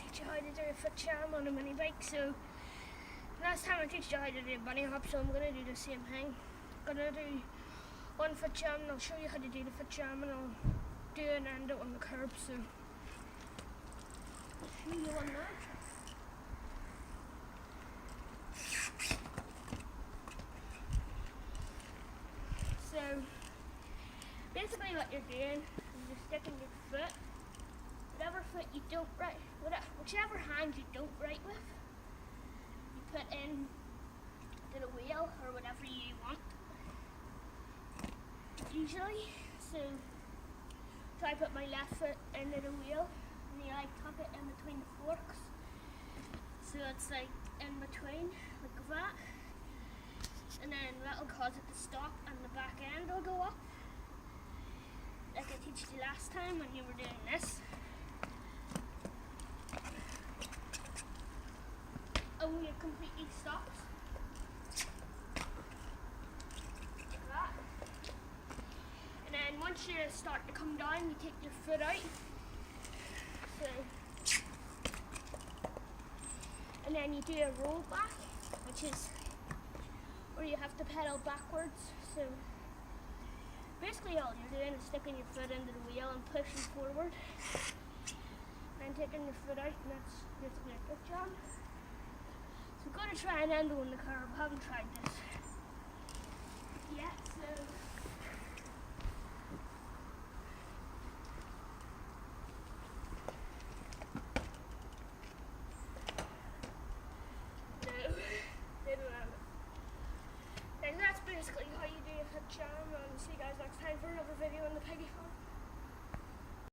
teach you how to do a foot jam on a mini bike. So last time I teach you how to do a bunny hop, so I'm going to do the same thing. I'm going to do one foot jam and I'll show you how to do the foot jam, and I'll do an end on the curb. So I'll show you one now. So basically what you're doing is you're sticking your foot, whatever foot you don't write, whichever hand you don't write with, you put in to the wheel or whatever you want. Usually, so I put my left foot into the wheel and you like tuck it in between the forks. So it's like in between, like that. And then that'll cause it to stop and the back end will go up. Like I teach you last time when you were doing this. And when it completely stops. Like that. And then once you start to come down, you take your foot out. So, and then you do a roll back, which is where you have to pedal backwards. So basically all you're doing is sticking your foot into the wheel and pushing forward, and then taking your foot out, and that's basically a foot jam. So we're going to try an end on the curb. I haven't tried this yet, so